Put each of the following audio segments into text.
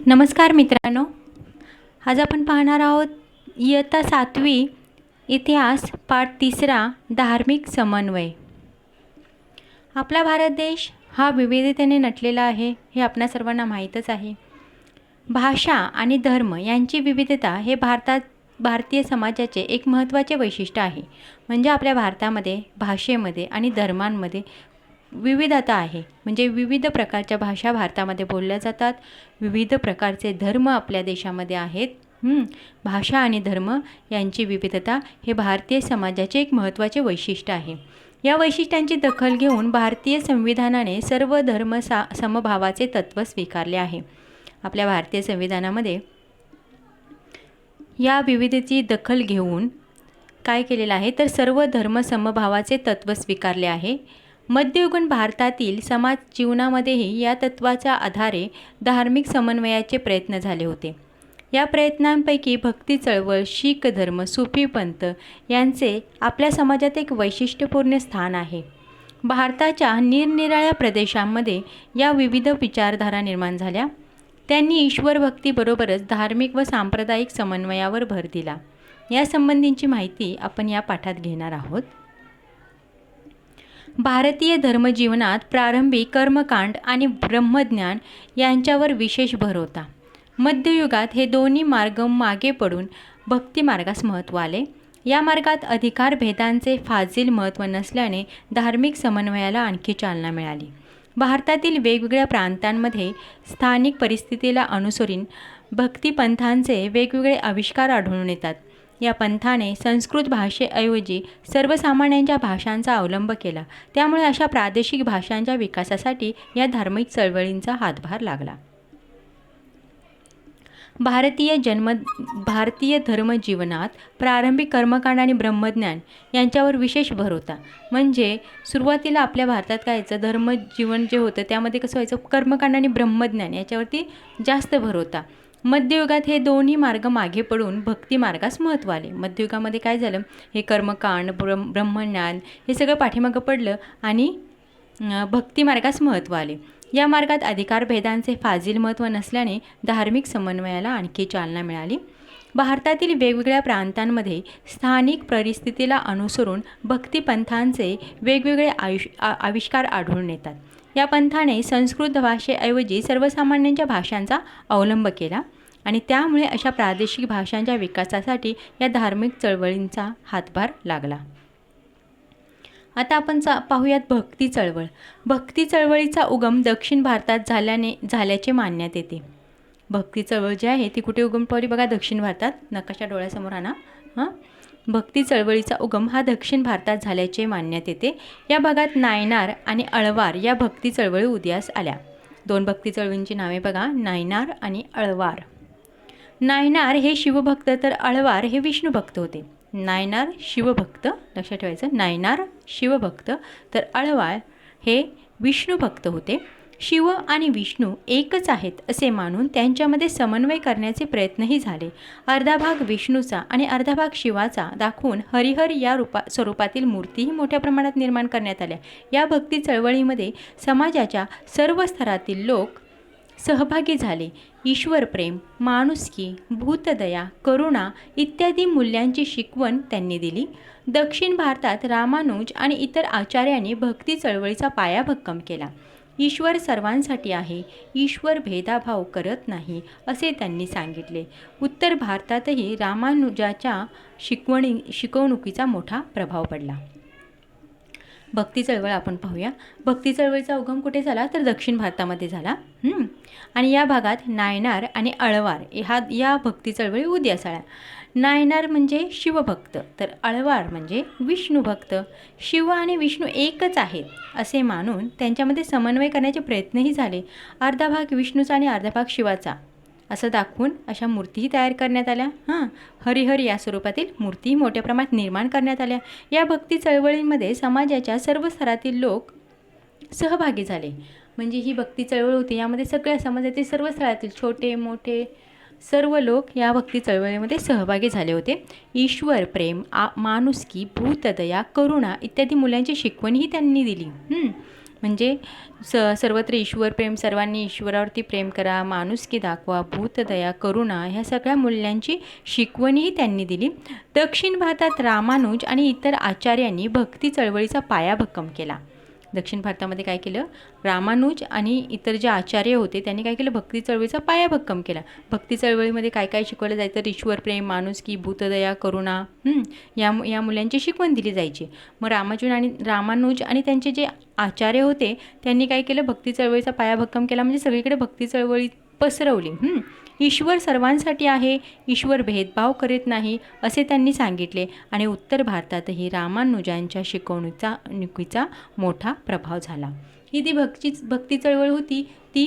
नमस्कार मित्रांनो, आज आपण पाहणार आहोत इयत्ता 7वी इतिहास पाठ 3 धार्मिक समन्वय। आपला भारत देश हा विविधतेने नटलेला आहे हे आपणा सर्वांना माहीतच आहे। भाषा आणि धर्म यांची विविधता हे भारतीय समाजाचे एक महत्त्वाचे वैशिष्ट्य आहे। म्हणजे आपल्या भारतामध्ये भाषेमध्ये आणि धर्मांमध्ये विविधता आहे। म्हणजे विविध प्रकारच्या भाषा भारतामध्ये बोलल्या जातात, विविध प्रकारचे धर्म आपल्या देशामध्ये आहेत। भाषा आणि धर्म यांची विविधता हे भारतीय समाजाचे एक महत्त्वाचे वैशिष्ट्य आहे। या वैशिष्ट्यांची दखल घेऊन भारतीय संविधानाने सर्व धर्म समभावाचे तत्त्व स्वीकारले आहे। आपल्या भारतीय संविधानामध्ये या विविधतेची दखल घेऊन काय केलेलं आहे तर सर्व धर्म समभावाचे तत्त्व स्वीकारले आहे। मध्ययुगीन भारतातील समाज जीवनामध्येही या तत्त्वाच्या आधारे धार्मिक समन्वयाचे प्रयत्न झाले होते। या प्रयत्नांपैकी भक्ती चळवळ, शीख धर्म, सूफी पंथ यांचे आपल्या समाजात एक वैशिष्ट्यपूर्ण स्थान आहे। भारताच्या निरनिराळ्या प्रदेशांमध्ये या विविध विचारधारा निर्माण झाल्या। त्यांनी ईश्वर भक्तीबरोबरच धार्मिक व सांप्रदायिक समन्वयावर भर दिला। या संबंधीची माहिती आपण या पाठात घेणार आहोत। भारतीय धर्मजीवनात प्रारंभी कर्मकांड आणि ब्रह्मज्ञान यांच्यावर विशेष भर होता। मध्ययुगात हे दोन्ही मार्ग मागे पडून भक्ती मार्गास महत्त्व आले। या मार्गात अधिकार भेदांचे फाजील महत्त्व नसल्याने धार्मिक समन्वयाला आणखी चालना मिळाली। भारतातील वेगवेगळ्या प्रांतांमध्ये स्थानिक परिस्थितीला अनुसरून भक्तिपंथांचे वेगवेगळे आविष्कार आढळून येतात। या पंथाने संस्कृत भाषेऐवजी सर्वसामान्यांच्या भाषांचा अवलंब केला। त्यामुळे अशा प्रादेशिक भाषांच्या विकासासाठी या धार्मिक चळवळींचा हातभार लागला। भारतीय धर्मजीवनात प्रारंभिक कर्मकांड आणि ब्रह्मज्ञान यांच्यावर विशेष भर होता। म्हणजे सुरुवातीला आपल्या भारतात काय व्हायचं, धर्मजीवन जे होतं त्यामध्ये कसं व्हायचं, कर्मकांड आणि ब्रह्मज्ञान याच्यावरती जास्त भर होता। मध्ययुगात हे दोन्ही मार्ग मागे पडून भक्ती मार्गास महत्त्व आले। मध्ययुगामध्ये काय झालं, हे कर्मकांड ब्रह्मज्ञान हे सगळं पाठीमागं पडलं आणि भक्ती मार्गास महत्त्व आले। या मार्गात अधिकार भेदांचे फाजील महत्त्व नसल्याने धार्मिक समन्वयाला आणखी चालना मिळाली। भारतातील वेगवेगळ्या प्रांतांमध्ये स्थानिक परिस्थितीला अनुसरून भक्तिपंथांचे वेगवेगळे आविष्कार आढळून येतात। या पंथाने संस्कृत भाषेऐवजी सर्वसामान्यांच्या भाषांचा अवलंब केला आणि त्यामुळे अशा प्रादेशिक भाषांच्या विकासासाठी या धार्मिक चळवळींचा हातभार लागला। आता आपण पाहूयात भक्ती चळवळ। भक्ती चळवळीचा उगम दक्षिण भारतात झाल्याचे मानण्यात येते। भक्ती चळवळ जी आहे ती कुठे उगम पावली बघा, दक्षिण भारतात। नकाशा डोळ्यासमोर आणा। भक्ती चळवळीचा उगम हा दक्षिण भारतात झाल्याचे मानण्यात येते। या भागात नायनार आणि अळवार या भक्ती चळवळी उदयास आल्या। दोन भक्ती चळवळींची नावे बघा, नायनार आणि अळवार। नायनार हे शिवभक्त तर अळवार हे विष्णुभक्त होते। नायनार शिवभक्त, लक्षात ठेवायचं, नायनार शिवभक्त तर अळवार हे विष्णुभक्त होते। शिव आणि विष्णू एकच आहेत असे मानून त्यांच्यामध्ये समन्वय करण्याचे प्रयत्नही झाले। अर्धा भाग विष्णूचा आणि अर्धा भाग शिवाचा दाखवून हरिहर या स्वरूपातील मूर्तीही मोठ्या प्रमाणात निर्माण करण्यात आल्या। या भक्ती चळवळीमध्ये समाजाच्या सर्व स्तरातील लोक सहभागी झाले। ईश्वर प्रेम, माणुसकी, भूतदया, करुणा इत्यादी मूल्यांची शिकवण त्यांनी दिली। दक्षिण भारतात रामानुज आणि इतर आचार्यांनी भक्ती चळवळीचा पाया भक्कम केला। ईश्वर सर्वांसाठी आहे, ईश्वर भेदाभाव करत नाही असे त्यांनी सांगितले। उत्तर भारतातही रामानुजाच्या शिकवणुकीचा मोठा प्रभाव पडला। भक्ती चळवळ आपण पाहूया। भक्ती चळवळीचा उगम कुठे झाला तर दक्षिण भारतामध्ये झाला। आणि या भागात नायनार आणि अळवार या भक्ती चळवळी उदयास आल्या। नायनार म्हणजे शिवभक्त तर अळवार म्हणजे विष्णुभक्त। शिव आणि विष्णू एकच आहेत असे मानून त्यांच्यामध्ये समन्वय करण्याचे प्रयत्नही झाले। अर्धा भाग विष्णूचा आणि अर्धा भाग शिवाचा असं दाखवून अशा मूर्तीही तयार करण्यात आल्या। हरिहर या स्वरूपातील मूर्ती मोठ्या प्रमाणात निर्माण करण्यात आल्या। या भक्ती चळवळींमध्ये समाजाच्या सर्व स्तरातील लोक सहभागी झाले। म्हणजे ही भक्ती चळवळ होती, यामध्ये सगळ्या समाजातील सर्व स्तरातील छोटे मोठे सर्व लोक या भक्ती चळवळीमध्ये सहभागी झाले होते। ईश्वर प्रेम, माणुसकी, भूतदया, करुणा इत्यादी मूल्यांची शिकवणही त्यांनी दिली। म्हणजे सर्वत्र ईश्वर प्रेम, सर्वांनी ईश्वरावरती प्रेम करा, माणुसकी दाखवा, भूतदया, करुणा ह्या सगळ्या मूल्यांची शिकवणीही त्यांनी दिली. दक्षिण भारतात रामानुज आणि इतर आचार्यांनी भक्ती चळवळीचा पायाभक्कम केला. दक्षिण भारतामध्ये काय केलं, रामानुज आणि इतर जे आचार्य होते त्यांनी काय केलं, भक्ती चळवळीचा पायाभक्कम केला. भक्ती चळवळीमध्ये काय काय शिकवलं जायचं, तर ईश्वर प्रेम, माणुसकी, भूतदया, करुणा या मूल्यांची शिकवण दिली जायची. मग रामानुज आणि त्यांचे जे आचार्य होते त्यांनी काय केलं, भक्ती चळवळीचा पायाभक्कम केला, म्हणजे सगळीकडे भक्ती चळवळी पसरवली. ईश्वर सर्वांसाठी आहे, ईश्वर भेदभाव करीत नाही असे त्यांनी सांगितले. आणि उत्तर भारतातही रामानुजांच्या शिकवणुकीचा मोठा प्रभाव झाला. ही ती भक्ती चळवळ होती ती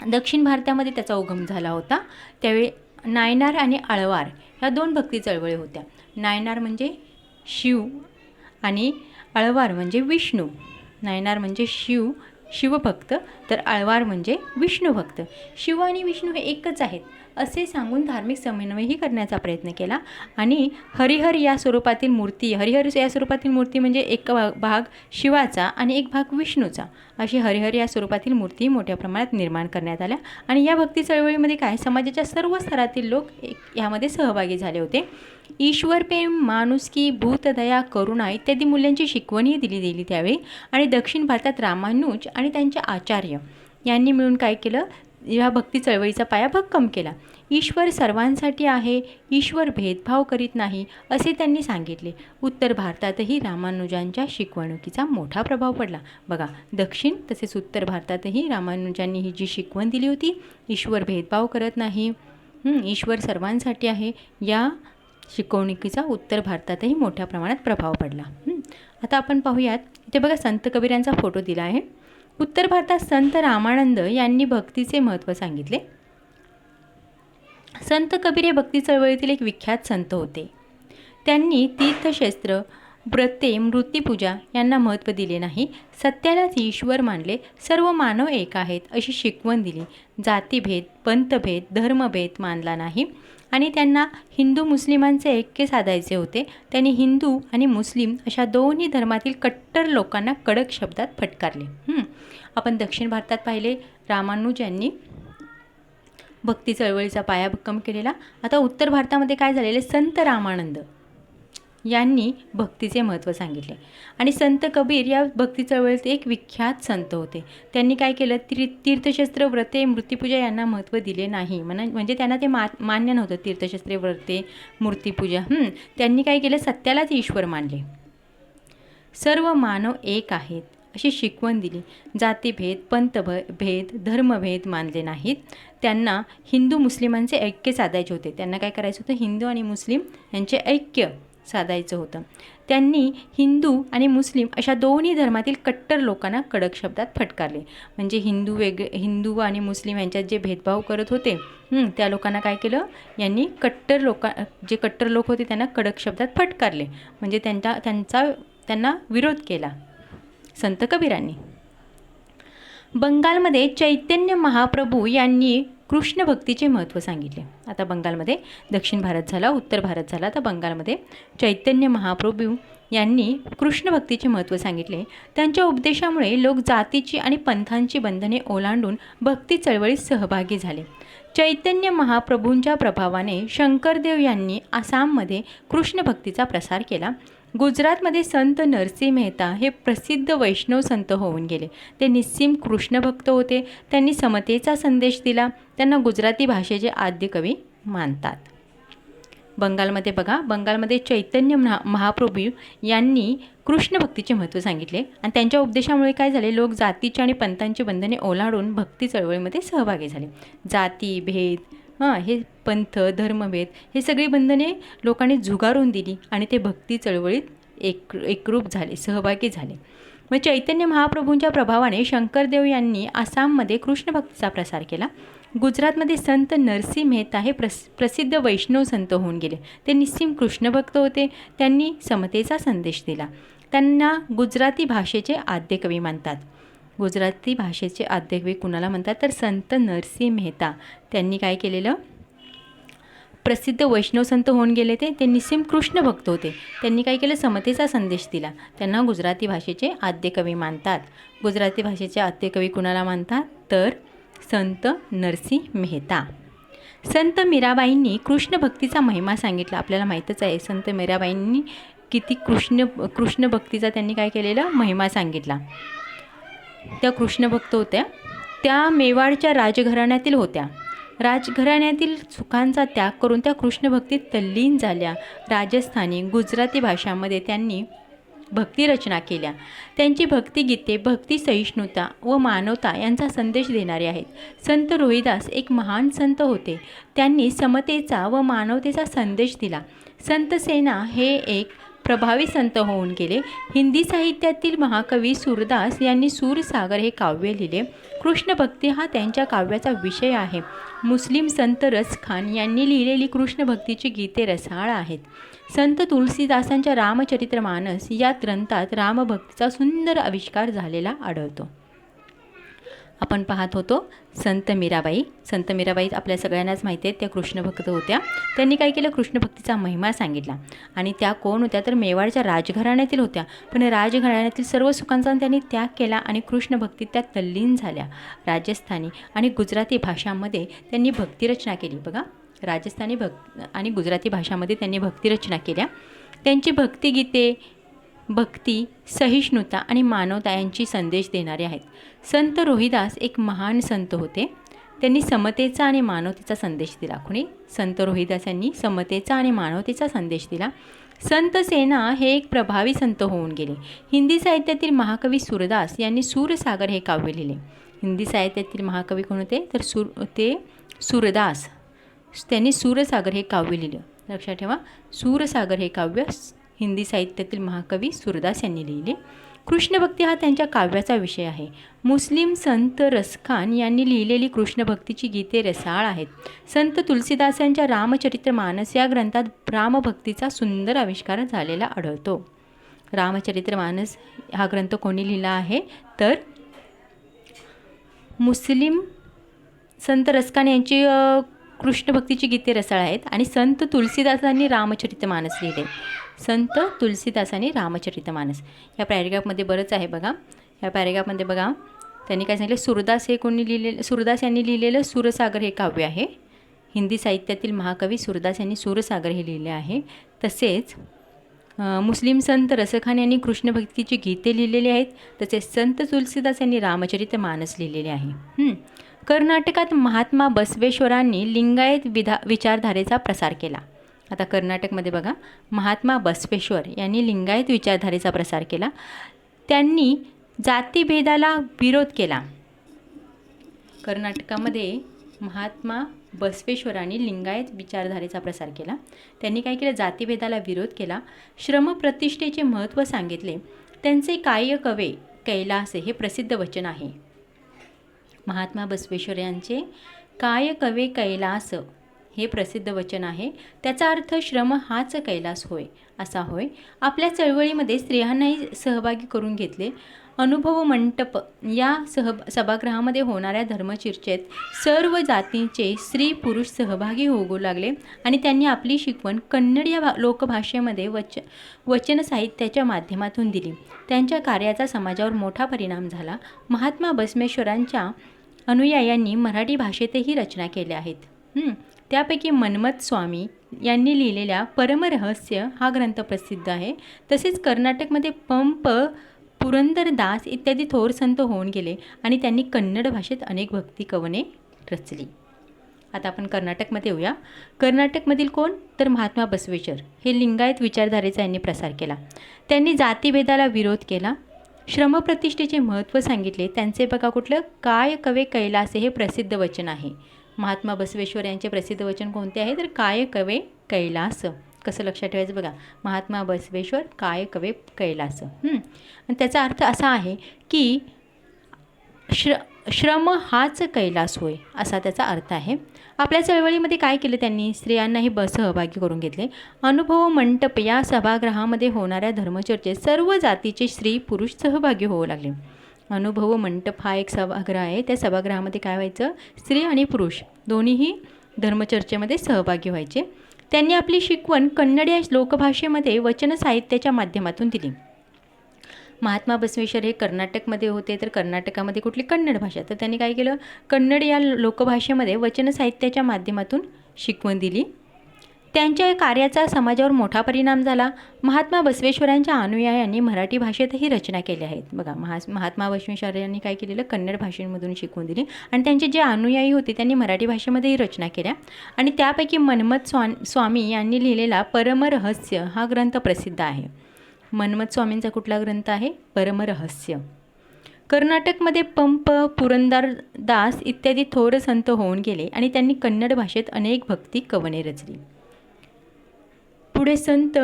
दक्षिण भारतामध्ये त्याचा उगम झाला होता. त्यावेळी नायनार आणि आळवार ह्या 2 भक्ती चळवळी होत्या. नायनार म्हणजे शिव आणि आळवार म्हणजे विष्णू. नायनार म्हणजे शिवभक्त, तर आळवार म्हणजे विष्णुभक्त. शिव आणि विष्णू हे एकच आहेत असे सांगून धार्मिक समन्वयही करण्याचा प्रयत्न केला. आणि हरिहर या स्वरूपातील मूर्ती म्हणजे एक भाग शिवाचा आणि एक भाग विष्णूचा, अशी हरिहर या स्वरूपातील मूर्ती मोठ्या प्रमाणात निर्माण करण्यात आल्या. आणि या भक्ती चळवळीमध्ये काय, समाजाच्या सर्व स्तरातील लोक यामध्ये सहभागी झाले होते. ईश्वर प्रेम, माणुसकी, भूतदया, करुणा इत्यादी मूल्यांची शिकवणही दिली गेली त्यावेळी. आणि दक्षिण भारतात रामानुज आणि त्यांचे आचार्य यांनी मिळून काय केलं, या भक्ती चळवळीचा पाया भक्कम केला. ईश्वर सर्वांसाठी आहे, ईश्वर भेदभाव करीत नाही असे त्यांनी सांगितले. उत्तर भारतातही रामानुजांच्या शिकवणुकीचा मोठा प्रभाव पडला. बघा, दक्षिण तसेच उत्तर भारतातही रामानुजांनी ही जी शिकवण दिली होती, ईश्वर भेदभाव करत नाही, ईश्वर सर्वांसाठी आहे, या शिकवणुकीचा उत्तर भारतातही मोठ्या प्रमाणात प्रभाव पडला. आता आपण पाहूयात, इथे बघा संत कबीरांचा फोटो दिला आहे. उत्तर भारतात संत रामानंद यांनी भक्तीचे महत्त्व सांगितले. संत कबीर हे भक्ती चळवळीतील एक विख्यात संत होते. त्यांनी तीर्थक्षेत्र, व्रते, मूर्तिपूजा यांना महत्त्व दिले नाही. सत्यालाच ईश्वर मानले, सर्व मानव एक आहेत अशी शिकवण दिली. जातीभेद, पंथभेद, धर्मभेद मानला नाही. आणि त्यांना हिंदू मुस्लिमांचे ऐक्य साधायचे होते. त्यांनी हिंदू आणि मुस्लिम अशा दोन्ही धर्मातील कट्टर लोकांना कडक शब्दात फटकारले. आपण दक्षिण भारतात पाहिले रामानुज यांनी भक्ती चळवळीचा पायाभक्कम केलेला. आता उत्तर भारतामध्ये काय झालेले, संत रामानंद यांनी भक्तीचे महत्त्व सांगितले. आणि संत कबीर या भक्ती चळवळीत एक विख्यात संत होते. त्यांनी काय केलं, तीर्थशास्त्र, व्रते, मूर्तिपूजा यांना महत्त्व दिले नाही. म्हणजे त्यांना ते मान्य नव्हतं, तीर्थशास्त्रे, व्रते, मूर्तिपूजा. त्यांनी काय केलं, सत्यालाच ईश्वर मानले, सर्व मानव एक आहेत अशी शिकवण दिली. जातीभेद, पंथभेद, धर्मभेद मानले नाहीत. त्यांना हिंदू मुस्लिमांचे ऐक्य साधायचे होते. त्यांना काय करायचं होतं, हिंदू आणि मुस्लिम यांचे ऐक्य साधायचं होतं. त्यांनी हिंदू आणि मुस्लिम अशा दोन्ही धर्मातील कट्टर लोकांना कडक शब्दात फटकारले. म्हणजे हिंदू आणि मुस्लिम यांच्यात जे भेदभाव करत होते त्या लोकांना काय केलं, यांनी जे कट्टर लोक होते त्यांना कडक शब्दात फटकारले. म्हणजे त्यांना विरोध केला संत कबीरांनी. बंगालमध्ये चैतन्य महाप्रभू यांनी कृष्ण भक्तीचे महत्त्व सांगितले. आता बंगालमध्ये दक्षिण भारत झाला, उत्तर भारत झाला, तर बंगालमध्ये चैतन्य महाप्रभू यांनी कृष्ण भक्तीचे महत्त्व सांगितले. त्यांच्या उपदेशामुळे लोक जातीची आणि पंथांची बंधने ओलांडून भक्ती चळवळीत सहभागी झाले. चैतन्य महाप्रभूंच्या प्रभावाने शंकरदेव यांनी आसाममध्ये कृष्ण भक्तीचा प्रसार केला. गुजरातमध्ये संत नरसिंह मेहता हे प्रसिद्ध वैष्णव संत होऊन गेले. ते निस्सीम कृष्णभक्त होते. त्यांनी समतेचा संदेश दिला. त्यांना गुजराती भाषेचे आद्य कवी मानतात. बंगालमध्ये बघा, बंगालमध्ये चैतन्य महाप्रभू यांनी कृष्ण भक्तीचे महत्त्व सांगितले. आणि त्यांच्या उपदेशामुळे काय झाले, लोक जातीची आणि पंथांची बंधने ओलांडून भक्ती चळवळीमध्ये सहभागी झाले. जाती भेद, हे पंथ, धर्मभेद हे सगळी बंधने लोकांनी झुगारून दिली आणि ते भक्ती चळवळीत एकरूप झाले, सहभागी झाले. मग चैतन्य महाप्रभूंच्या प्रभावाने शंकरदेव यांनी आसाममध्ये कृष्ण भक्तीचा प्रसार केला. गुजरातमध्ये संत नरसिंह मेहता हे प्रसिद्ध वैष्णव संत होऊन गेले. ते निस्सीम कृष्णभक्त होते. त्यांनी समतेचा संदेश दिला. त्यांना गुजराती भाषेचे आद्य कवी मानतात. गुजराती भाषेचे आद्य कवी कुणाला म्हणतात, तर संत नरसिंह मेहता. त्यांनी काय केलेलं, प्रसिद्ध वैष्णव संत होऊन गेले ते निस्सीम कृष्ण भक्त होते. त्यांनी काय केलं, समतेचा संदेश दिला. त्यांना गुजराती भाषेचे आद्य कवी मानतात. गुजराती भाषेचे आद्य कवी कुणाला मानतात तर संत नरसिंह मेहता. संत मीराबाईंनी कृष्ण भक्तीचा महिमा सांगितला. आपल्याला माहीतच आहे संत मीराबाईंनी किती कृष्ण भक्तीचा त्यांनी काय केलेला, महिमा सांगितला. त्या कृष्ण भक्त होत्या. त्या मेवाडच्या राजघराण्यातील होत्या. राजघराण्यातील सुखांचा त्याग करून त्या कृष्णभक्तीत तल्लीन झाल्या. राजस्थानी गुजराती भाषांमध्ये त्यांनी भक्तिरचना केल्या. त्यांची भक्तिगीते भक्ती सहिष्णुता व मानवता यांचा संदेश देणारे आहेत. संत रोहिदास एक महान संत होते. त्यांनी समतेचा व मानवतेचा संदेश दिला. संत सेना हे एक प्रभावी संत होऊन गेले. हिंदी साहित्यातील महाकवी सूरदास यांनी सूरसागर हे काव्य लिहिले. कृष्णभक्ती हा त्यांच्या काव्याचा विषय आहे. मुस्लिम संत रसखान यांनी लिहिलेली कृष्णभक्तीची गीते रसाळ आहेत. संत तुलसीदासांच्या रामचरितमानस या ग्रंथात रामभक्तीचा सुंदर आविष्कार झालेला आढळतो. आपण पाहत होतो संत मीराबाई. संत मीराबाई आपल्या सगळ्यांनाच माहिती आहेत, त्या कृष्णभक्त होत्या. त्यांनी काय केलं, कृष्णभक्तीचा महिमा सांगितला. आणि त्या कोण होत्या तर मेवाडच्या राजघराण्यातील होत्या. पण राजघराण्यातील सर्व सुखांचा त्यांनी त्याग केला आणि कृष्णभक्तीत त्या तल्लीन झाल्या. राजस्थानी आणि गुजराती भाषांमध्ये त्यांनी भक्तिरचना केली. बघा, राजस्थानी आणि गुजराती भाषामध्ये त्यांनी भक्तिरचना केल्या. त्यांची भक्तिगीते भक्ती सहिष्णुता आणि मानवता यांची संदेश देणारे आहेत. संत रोहिदास एक महान संत होते. त्यांनी समतेचा आणि मानवतेचा संदेश दिला. कोणी, संत रोहिदास यांनी समतेचा आणि मानवतेचा संदेश दिला. संत सेना हे एक प्रभावी संत होऊन गेले. हिंदी साहित्यातील महाकवी सूरदास यांनी सूरसागर हे काव्य लिहिले. हिंदी साहित्यातील महाकवी कोण होते तर सूरदास. त्यांनी सूरसागर हे काव्य लिहिलं. लक्षात ठेवा, सूरसागर हे काव्य हिंदी साहित्यातील महाकवी सूरदास यांनी लिहिले. कृष्णभक्ती हा त्यांच्या काव्याचा विषय आहे. मुस्लिम संत रसखान यांनी लिहिलेली कृष्णभक्तीची गीते रसाळ आहेत. संत तुलसीदासांच्या रामचरितमानस या ग्रंथात रामभक्तीचा सुंदर आविष्कार झालेला आढळतो. रामचरितमानस हा ग्रंथ कोणी लिहिला आहे तर मुस्लिम संत रसखान यांची कृष्णभक्तीची गीते रसाळ आहेत. आणि संत तुलसीदासांनी रामचरितमानस लिहिले. संत तुलसीदासांनी रामचरितमानस. या पॅरेग्राफमध्ये बरंच आहे बघा. या पॅरेग्राफमध्ये बघा त्यांनी काय सांगितलं, सूरदास हे कोणी लिहिलेलं, सूरदास यांनी लिहिलेलं सूरसागर हे काव्य आहे. हिंदी साहित्यातील महाकवी सूरदास यांनी सूरसागर हे लिहिले आहे. तसेच मुस्लिम संत रसखान यांनी कृष्णभक्तीची गीते लिहिलेली आहेत. तसेच संत तुलसीदास यांनी रामचरितमानस लिहिलेले आहे. कर्नाटकात महात्मा बसवेश्वरांनी लिंगायत विचारधारेचा प्रसार केला. आता कर्नाटकमध्ये बघा, महात्मा बसवेश्वर यांनी लिंगायत विचारधारेचा प्रसार केला. त्यांनी जातीभेदाला विरोध केला. कर्नाटकामध्ये महात्मा बसवेश्वरांनी लिंगायत विचारधारेचा प्रसार केला. त्यांनी काय केलं, जातीभेदाला विरोध केला. श्रमप्रतिष्ठेचे महत्त्व सांगितले. त्यांचे काय कवे कैलास हे प्रसिद्ध वचन आहे. महात्मा बसवेश्वर यांचे काय कवे कैलास हे प्रसिद्ध वचन आहे. त्याचा अर्थ श्रम हाच कैलास होय असा होय. आपल्या चळवळीमध्ये स्त्रियांनाही सहभागी करून घेतले. अनुभव मंटप या सभागृहामध्ये होणाऱ्या धर्मचर्चेत सर्व जातींचे स्त्री पुरुष सहभागी होऊ लागले आणि त्यांनी आपली शिकवण कन्नड या लोकभाषेमध्ये वचन साहित्याच्या माध्यमातून दिली. त्यांच्या कार्याचा समाजावर मोठा परिणाम झाला. महात्मा बसवेश्वरांच्या अनुयायांनी मराठी भाषेतही रचना केल्या आहेत. त्यापैकी मन्मथ स्वामी यांनी लिहिलेल्या परमरहस्य हा ग्रंथ प्रसिद्ध आहे. तसेच कर्नाटकमध्ये पंप पुरंदरदास इत्यादी थोर संत होऊन गेले आणि त्यांनी कन्नड भाषेत अनेक भक्ती कवने रचली. आता आपण कर्नाटकमध्ये येऊया. कर्नाटकमधील कोण तर महात्मा बसवेश्वर हे लिंगायत विचारधारेचा यांनी प्रसार केला. त्यांनी जातीभेदाला विरोध केला. श्रमप्रतिष्ठेचे महत्त्व सांगितले. त्यांचे बघा कुठलं, काय कवे कैलास हे प्रसिद्ध वचन आहे. महात्मा बसवेश्वर यांचे प्रसिद्ध वचन कोणते आहे तर काय कवे कैलास. कसं लक्षात ठेवायचं बघा, महात्मा बसवेश्वर काय कवे कैलास. आणि त्याचा अर्थ असा आहे की श्रम हाच कैलास होय असा त्याचा अर्थ आहे. आपल्या चळवळीमध्ये काय केलं त्यांनी, स्त्रियांनाही सहभागी करून घेतले. अनुभव मंटप या सभागृहामध्ये होणाऱ्या धर्मचर्चेत सर्व जातीचे स्त्री पुरुष सहभागी होऊ लागले. अनुभव मंटप हा एक सभागृह आहे. त्या सभागृहामध्ये काय व्हायचं, स्त्री आणि पुरुष दोन्हीही धर्मचर्चेमध्ये सहभागी व्हायचे. त्यांनी आपली शिकवण कन्नड या लोकभाषेमध्ये वचन साहित्याच्या माध्यमातून दिली. महात्मा बसवेश्वर हे कर्नाटकमध्ये होते, तर कर्नाटकामध्ये कुठली कन्नड भाषा, तर त्यांनी काय केलं, कन्नड या लोकभाषेमध्ये वचन साहित्याच्या माध्यमातून शिकवण दिली. त्यांच्या या कार्याचा समाजावर मोठा परिणाम झाला. महात्मा बसवेश्वरांच्या अनुयायांनी मराठी भाषेतही रचना केल्या आहेत. बघा, महात्मा बसवेश्वर यांनी काय केलेलं, कन्नड भाषेमधून शिकवून दिली आणि त्यांचे जे अनुयायी होते त्यांनी मराठी भाषेमध्येही रचना केल्या. आणि त्यापैकी मन्मथ स्वामी यांनी लिहिलेला परमरहस्य हा ग्रंथ प्रसिद्ध आहे. मन्मथ स्वामींचा कुठला ग्रंथ आहे, परमरहस्य. कर्नाटकमध्ये पंप, पुरंदरदास इत्यादी थोर संत होऊन गेले आणि त्यांनी कन्नड भाषेत अनेक भक्ती कवने रचली. पुढे संत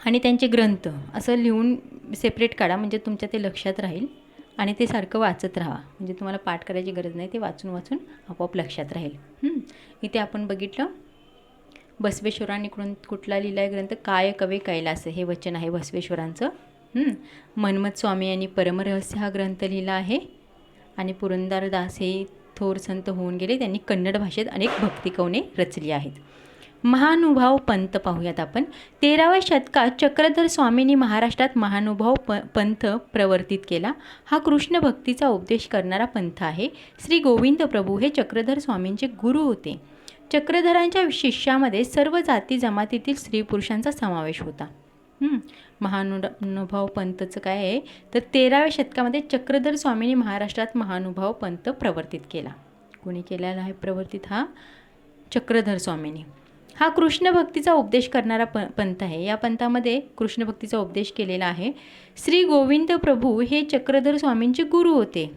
आणि त्यांचे ग्रंथ असं लिहून सेपरेट काढा, म्हणजे तुमच्या ते लक्षात राहील आणि ते सारखं वाचत राहा, म्हणजे तुम्हाला पाठ करायची गरज नाही, ते वाचून वाचून आपोआप लक्षात राहील. इथे आपण बघितलं बसवेश्वरांनी कुठला लिहिला आहे ग्रंथ, काय कवे कैलास, हे वचन आहे बसवेश्वरांचं. मन्मथ स्वामी यांनी परमरहस्य हा ग्रंथ लिहिला आहे आणि पुरंदरदास हे थोर संत होऊन गेले, त्यांनी कन्नड भाषेत अनेक भक्ती कवने रचली आहेत. महानुभाव पंथ पाहूयात आपण. 13व्या शतकात चक्रधर स्वामींनी महाराष्ट्रात महानुभाव पंथ प्रवर्तित केला. हा कृष्ण भक्तीचा उपदेश करणारा पंथ आहे. श्री गोविंद प्रभू हे चक्रधर स्वामींचे गुरु होते. चक्रधरांच्या शिष्यामध्ये सर्व जाती जमातीतील स्त्री पुरुषांचा समावेश होता. महानुभाव पंथचं काय आहे, तर 13व्या शतकामध्ये चक्रधर स्वामींनी महाराष्ट्रात महानुभाव पंथ प्रवर्तित केला. कोणी केलेला आहे प्रवर्तित, हा चक्रधर स्वामींनी. हा कृष्ण भक्तीचा उपदेश करणारा पंथ आहे. या पंथामध्ये कृष्ण भक्तीचा उपदेश केलेला आहे. श्री गोविंद प्रभू हे चक्रधर स्वामींचे गुरु होते.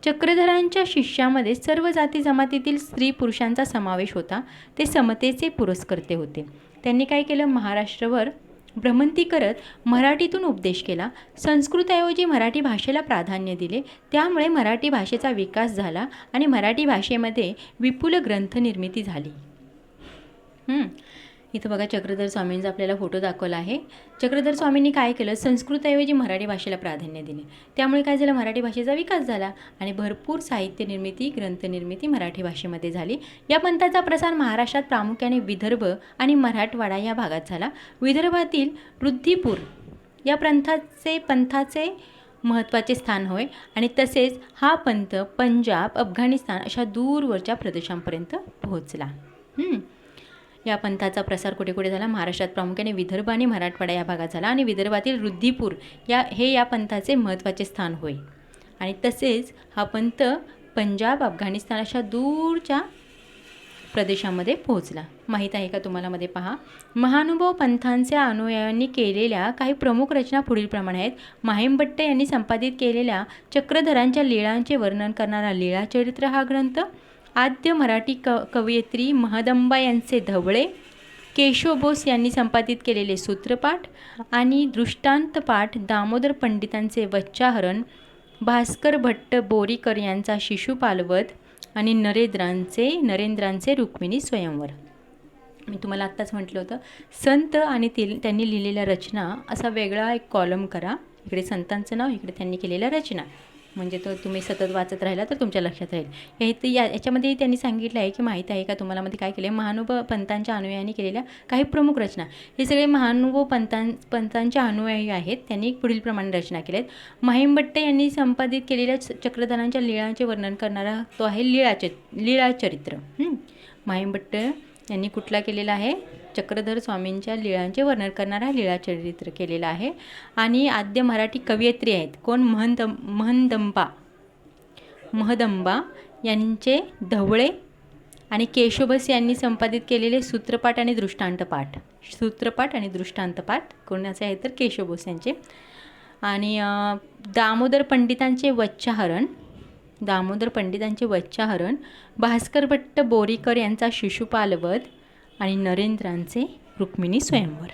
चक्रधरांच्या शिष्यामध्ये सर्व जाती जमातीतील स्त्री पुरुषांचा समावेश होता. ते समतेचे पुरस्कर्ते होते. त्यांनी काय केलं, महाराष्ट्रावर भ्रमंती करत मराठीतून उपदेश केला. संस्कृतऐवजी मराठी भाषेला प्राधान्य दिले. त्यामुळे मराठी भाषेचा विकास झाला आणि मराठी भाषेमध्ये विपुल ग्रंथनिर्मिती झाली. इथं बघा चक्रधर स्वामींचा आपल्याला फोटो दाखवला आहे. चक्रधर स्वामींनी काय केलं, संस्कृतऐवजी मराठी भाषेला प्राधान्य दिले. त्यामुळे काय झालं, मराठी भाषेचा विकास झाला आणि भरपूर साहित्य निर्मिती, ग्रंथनिर्मिती मराठी भाषेमध्ये झाली. या पंथाचा प्रसार महाराष्ट्रात प्रामुख्याने विदर्भ आणि मराठवाडा या भागात झाला. विदर्भातील रुद्रपूर या पंथाचे महत्त्वाचे स्थान होय आणि तसेच हा पंथ पंजाब, अफगाणिस्तान अशा दूरवरच्या प्रदेशांपर्यंत पोहोचला. या पंथाचा प्रसार कुठे कुठे झाला, महाराष्ट्रात प्रामुख्याने विदर्भ आणि मराठवाडा या भागात झाला आणि विदर्भातील रुद्रपूर हे या पंथाचे महत्त्वाचे स्थान होय आणि तसेच हा पंथ पंजाब, अफगाणिस्तान अशा दूरच्या प्रदेशामध्ये पोहोचला. माहीत आहे का तुम्हाला, मध्ये पहा, महानुभाव पंथांच्या अनुयायांनी केलेल्या काही प्रमुख रचना पुढीलप्रमाणे आहेत. माहिमभट्ट यांनी संपादित केलेल्या चक्रधरांच्या लीळांचे वर्णन करणारा लीळाचरित्र हा ग्रंथ, आद्य मराठी कवयित्री महदंबा यांचे धवळे, केशव बोस यांनी संपादित केलेले सूत्रपाठ आणि दृष्टांतपाठ, दामोदर पंडितांचे वच्चाहरण, भास्कर भट्ट बोरीकर यांचा शिशुपालवध आणि नरेंद्रांचे रुक्मिणी स्वयंवर. मी तुम्हाला आत्ताच म्हटलं होतं, संत आणि त्यांनी लिहिलेल्या रचना असा वेगळा एक कॉलम करा. इकडे संतांचं नाव, इकडे त्यांनी केलेल्या रचना, म्हणजे तो तुम्ही सतत वाचत राहिला तर तुमच्या लक्षात राहील. याच्यामध्ये त्यांनी सांगितलं आहे की माहीत आहे का तुम्हाला, मध्ये काय केले, महानुभाव पंथांच्या अनुयायांनी केलेल्या काही प्रमुख रचना. हे सगळे महानुभाव पंथांच्या अनुयायी आहेत. त्यांनी पुढीलप्रमाणे रचना केल्या आहेत. माहिमभट्ट यांनी संपादित केलेल्या चक्रधरांच्या लीळांचे वर्णन करणारा तो आहे लीळाचरित्र. माहिमभट्ट यांनी कुठला केलेला आहे, चक्रधर स्वामींच्या लीळांचे वर्णन करणारा लीळाचरित्र केलेला आहे. आणि आद्य मराठी कवयित्री आहेत कोण, महदंबा यांचे धवळे आणि केशवबस यांनी संपादित केलेले सूत्रपाठ आणि दृष्टांतपाठ कोणाचे आहेत, तर केशवबोस यांचे. आणि दामोदर पंडितांचे वच्चाहरण, भास्कर भट्ट बोरीकर यांचा शिशुपालवध आणि नरेंद्रांचे रुक्मिणी स्वयंवर.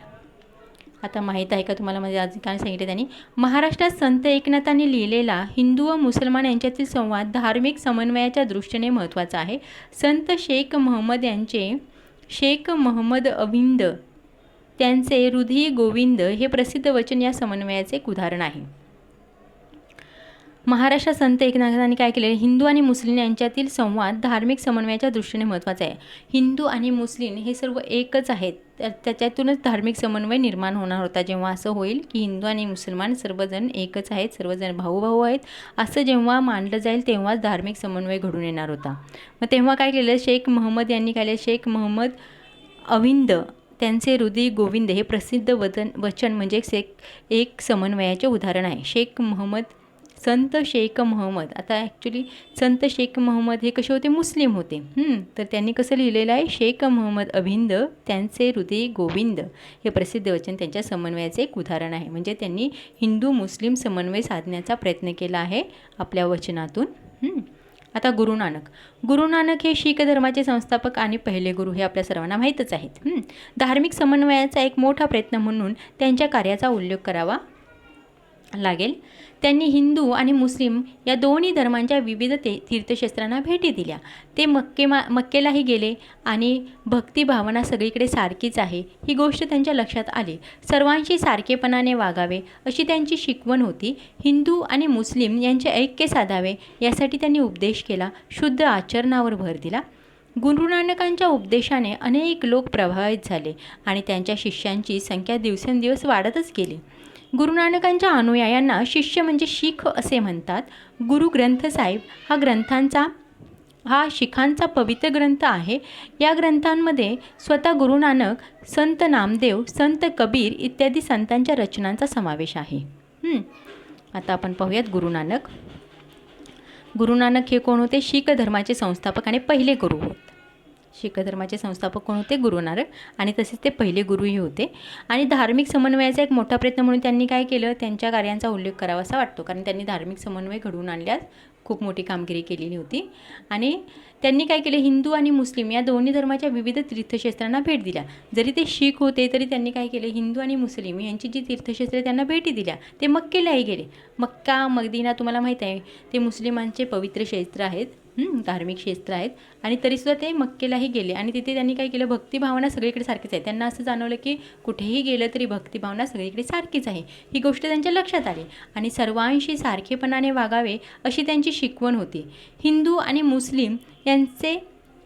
आता माहीत आहे का तुम्हाला, म्हणजे आज काय सांगितले त्यांनी, महाराष्ट्रात संत एकनाथांनी लिहिलेला हिंदू व मुसलमान यांच्यातील संवाद धार्मिक समन्वयाच्या दृष्टीने महत्त्वाचा आहे. संत शेख महमद अविंद त्यांचे हृदय गोविंद हे प्रसिद्ध वचन या समन्वयाचे एक उदाहरण आहे. महाराष्ट्र संत एकनाथांनी काय केले, हिंदू आणि मुस्लिम यांच्यातील संवाद धार्मिक समन्वयाच्या दृष्टीने महत्त्वाचा आहे. हिंदू आणि मुस्लिम हे सर्व एकच आहेत, तर त्याच्यातूनच धार्मिक समन्वय निर्माण होणार होता. जेव्हा असं होईल की हिंदू आणि मुसलमान सर्वजण एकच आहेत, सर्वजण भाऊ आहेत, असं जेव्हा मानलं जाईल तेव्हाच धार्मिक समन्वय घडून येणार होता. मग तेव्हा काय केलं, शेख महम्मद यांनी काय केलं, शेख महम्मद अविंद त्यांचे हृदय गोविंद हे प्रसिद्ध वचन म्हणजे एक समन्वयाचे उदाहरण आहे. संत शेख महम्मद, आता ॲक्च्युली संत शेख महम्मद हे कसे होते, मुस्लिम होते. तर त्यांनी कसं लिहिलेलं आहे, शेख महम्मद अभिंद त्यांचे हृदय गोविंद हे प्रसिद्ध वचन त्यांच्या समन्वयाचे एक उदाहरण आहे. म्हणजे त्यांनी हिंदू मुस्लिम समन्वय साधण्याचा प्रयत्न केला आहे आपल्या वचनातून. आता गुरु नानक हे शीख धर्माचे संस्थापक आणि पहिले गुरु हे आपल्या सर्वांना माहीतच आहेत. धार्मिक समन्वयाचा एक मोठा प्रयत्न म्हणून त्यांच्या कार्याचा उल्लेख करावा लागेल. त्यांनी हिंदू आणि मुस्लिम या दोन्ही धर्मांच्या विविध तीर्थक्षेत्रांना भेटी दिल्या. ते मक्केलाही गेले आणि भक्तिभावना सगळीकडे सारखीच आहे ही गोष्ट त्यांच्या लक्षात आली. सर्वांशी सारखेपणाने वागावे अशी त्यांची शिकवण होती. हिंदू आणि मुस्लिम यांचे ऐक्य साधावे यासाठी त्यांनी उपदेश केला. शुद्ध आचरणावर भर दिला. गुरु नानकांच्या उपदेशाने अनेक लोक प्रभावित झाले आणि त्यांच्या शिष्यांची संख्या दिवसेंदिवस वाढतच गेली. गुरु नानकांच्या अनुयायांना शिष्य म्हणजे शीख असे म्हणतात. गुरु ग्रंथ साहिब हा शीखांचा पवित्र ग्रंथ आहे. या ग्रंथांमध्ये स्वतः गुरु नानक, संत नामदेव, संत कबीर इत्यादी संतांच्या रचनांचा समावेश आहे. आता आपण पाहूयात गुरु नानक हे कोण होते, शीख धर्माचे संस्थापक आणि पहिले गुरु होते. शीख धर्माचे संस्थापक कोण होते, गुरु नानक, आणि तसेच ते पहिले गुरुही होते. आणि धार्मिक समन्वयाचा एक मोठा प्रयत्न म्हणून त्यांनी काय केलं, त्यांच्या कार्यांचा उल्लेख करावा असा वाटतो, कारण त्यांनी धार्मिक समन्वय घडवून आणल्यास खूप मोठी कामगिरी केलेली होती. आणि त्यांनी काय केले, हिंदू आणि मुस्लिम या दोन्ही धर्माच्या विविध तीर्थक्षेत्रांना भेट दिल्या. जरी ते शीख होते तरी त्यांनी काय केले, हिंदू आणि मुस्लिम यांची जी तीर्थक्षेत्रे त्यांना भेटी दिल्या. ते मक्केलाही गेले. मक्का मदिना तुम्हाला माहीत आहे, ते मुस्लिमांचे पवित्र क्षेत्र आहेत, धार्मिक क्षेत्र आहेत. आणि तरीसुद्धा ते मक्केलाही गेले आणि तिथे त्यांनी काय केलं, भक्तिभावना सगळीकडे सारखीच आहे. त्यांना असं जाणवलं की कुठेही गेलं तरी भक्तिभावना सगळीकडे सारखीच आहे. ही गोष्ट त्यांच्या लक्षात आली आणि सर्वांशी सारखेपणाने वागावे अशी त्यांची शिकवण होती. हिंदू आणि मुस्लिम यांचे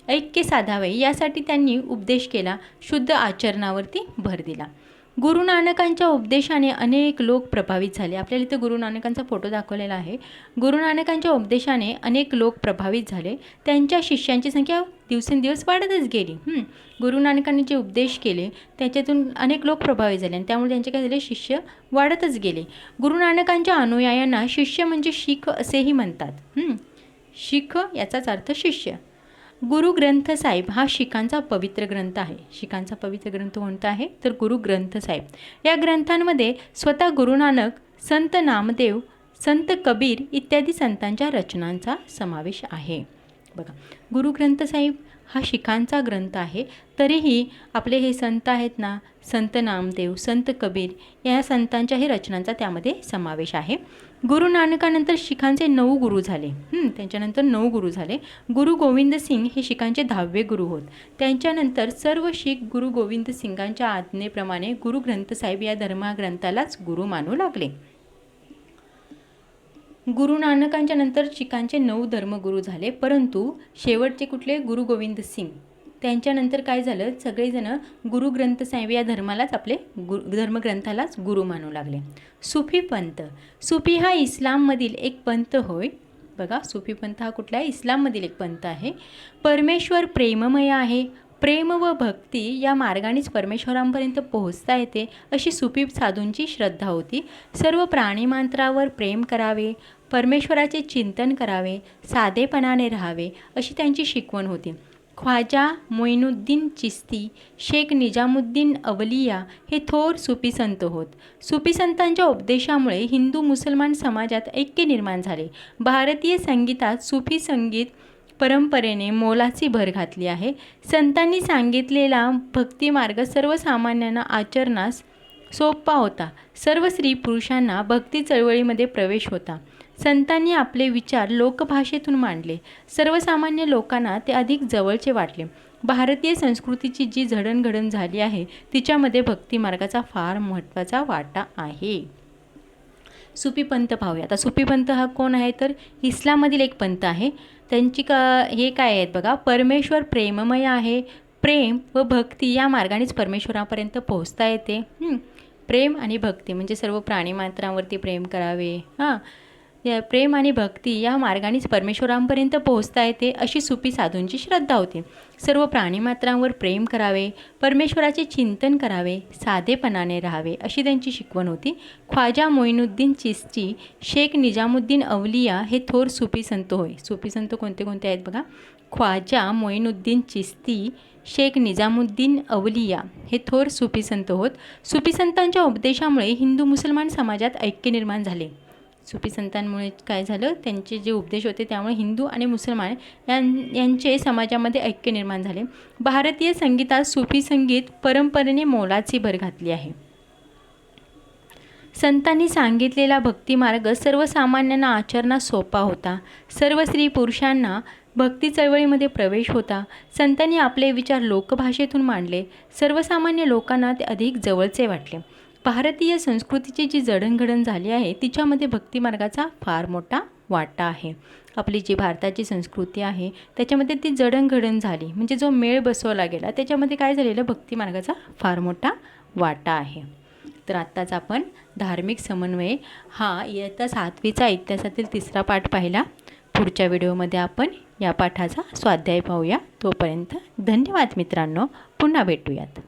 ऐक्य साधावे यासाठी त्यांनी उपदेश केला. शुद्ध आचरणावरती भर दिला. गुरु नानकांच्या उपदेशाने अनेक लोक प्रभावित झाले. आपल्याला इथं गुरु नानकांचा फोटो दाखवलेला आहे. गुरु नानकांच्या उपदेशाने अनेक लोक प्रभावित झाले. त्यांच्या शिष्यांची संख्या दिवसेंदिवस वाढतच गेली. गुरु नानकांनी जे उपदेश केले त्याच्यातून अनेक लोक प्रभावित झाले आणि त्यामुळे त्यांचे काय झाले, शिष्य वाढतच गेले. गुरु नानकांच्या अनुयायांना शिष्य म्हणजे शीख असेही म्हणतात. शीख याचाच अर्थ शिष्य. गुरु ग्रंथ साहिब हा शीखांचा पवित्र ग्रंथ आहे. शीखांचा पवित्र ग्रंथ कोणता आहे, तर गुरु ग्रंथ साहिब. या ग्रंथांमध्ये स्वतः गुरु नानक, संत नामदेव, संत कबीर इत्यादी संतांच्या रचनांचा समावेश आहे. बघा, गुरु ग्रंथ साहिब हा शीखांचा ग्रंथ आहे, तरीही आपले हे संत आहेत ना, संत नामदेव, संत कबीर या संतांच्याही रचनांचा त्यामध्ये समावेश आहे. गुरु नानकानंतर शीखांचे 9 गुरु झाले. त्यांच्यानंतर 9 गुरु झाले. गुरु गोविंद सिंग हे शीखांचे 10वे गुरु होत. त्यांच्यानंतर सर्व शीख गुरु गोविंद सिंगांच्या आज्ञेप्रमाणे गुरु ग्रंथ साहिब या धर्मग्रंथालाच गुरु मानू लागले. गुरु नानकांच्या नंतर शीखांचे 9 धर्मगुरू झाले, परंतु शेवटचे कुठले, गुरु गोविंद सिंग. त्यांच्यानंतर काय झालं, सगळेजण गुरु ग्रंथ साहिब या धर्मालाच आपले धर्मग्रंथालाच गुरु मानू लागले. सुफी पंथ. सुफी हा इस्लाममधील एक पंथ होय. बघा, सुफी पंथ हा कुठला आहे, इस्लाममधील एक पंथ आहे. परमेश्वर प्रेममय आहे. प्रेम व भक्ती या मार्गानेच परमेश्वरांपर्यंत पोहोचता येते अशी सुफी साधूंची श्रद्धा होती. सर्व प्राणीमात्रावर प्रेम करावे, परमेश्वराचे चिंतन करावे, साधेपणाने राहावे अशी त्यांची शिकवण होती. ख्वाजा मोइनुद्दीन चिस्ती, शेख निजामुद्दीन अवलिया हे थोर सुफी संत होत. सुफी संतांच्या उपदेशामुळे हिंदू मुसलमान समाजात ऐक्य निर्माण झाले. भारतीय संगीतात सुफी संगीत परंपरेने मोलाची भर घातली आहे. संतांनी सांगितलेला भक्तिमार्ग सर्वसामान्यांना आचरणास सोपा होता. सर्व स्त्री पुरुषांना भक्ती चळवळीमध्ये प्रवेश होता. संतांनी आपले विचार लोकभाषेतून मांडले. सर्वसामान्य लोकांना ते अधिक जवळचे वाटले. भारतीय संस्कृतीची जी जडणघडण झाली आहे तिच्यामध्ये भक्तिमार्गाचा फार महत्त्वाचा वाटा आहे. सुफी पंथ पाहूया. आता सुफी पंथ हा कोण आहे तर इस्लाममधील एक पंथ आहे. त्यांची हे काय आहेत बघा, परमेश्वर प्रेममय आहे. प्रेम व भक्ती या मार्गानेच परमेश्वरापर्यंत पोहोचता येते. प्रेम आणि भक्ती म्हणजे सर्व प्राणीमात्रांवरती प्रेम करावे. प्रेम आणि भक्ती या मार्गानेच परमेश्वरांपर्यंत पोहोचता येते अशी सुफी साधूंची श्रद्धा होती. सर्व प्राणीमात्रांवर प्रेम करावे, परमेश्वराचे चिंतन करावे, साधेपणाने राहावे अशी त्यांची शिकवण होती. ख्वाजा मोइनुद्दीन चिश्ती, शेख निजामुद्दीन अवलिया हे थोर सुफी संत होय. सुफी संत कोणते कोणते आहेत बघा, ख्वाजा मोइनुद्दीन चिश्ती, शेख निजामुद्दीन अवलिया हे थोर सुफी संत होत. सुफी संतांच्या उपदेशामुळे हिंदू मुसलमान समाजात ऐक्य निर्माण झाले. सुफी संतांमुळे काय झालं, त्यांचे जे उपदेश होते त्यामुळे हिंदू आणि मुसलमान यांचे समाजामध्ये ऐक्य निर्माण झाले. भारतीय संगीतात सुफी संगीत परंपरेने मोलाची भर घातली आहे. संतांनी सांगितलेला भक्तिमार्ग सर्वसामान्यांना आचरणात सोपा होता. सर्व स्त्री पुरुषांना भक्ती चळवळीमध्ये प्रवेश होता. संतांनी आपले विचार लोकभाषेतून मांडले. सर्वसामान्य लोकांना ते अधिक जवळचे वाटले. भारतीय संस्कृतीची जी जडणघडण झाली आहे तिच्यामध्ये भक्तिमार्गाचा फार मोठा वाटा आहे. आपली जी भारताची संस्कृती आहे त्याच्यामध्ये ती जडणघडण झाली, म्हणजे जो मेळ बसवला गेला त्याच्यामध्ये काय झालेलं, भक्तिमार्गाचा फार मोठा वाटा आहे. तर आत्ताच आपण धार्मिक समन्वय हा इयत्ता 7वीचा इतिहासातील 3रा पाठ पाहिला. पुढच्या व्हिडिओमध्ये आपण या पाठाचा स्वाध्याय पाहूया. तोपर्यंत धन्यवाद मित्रांनो, पुन्हा भेटूयात.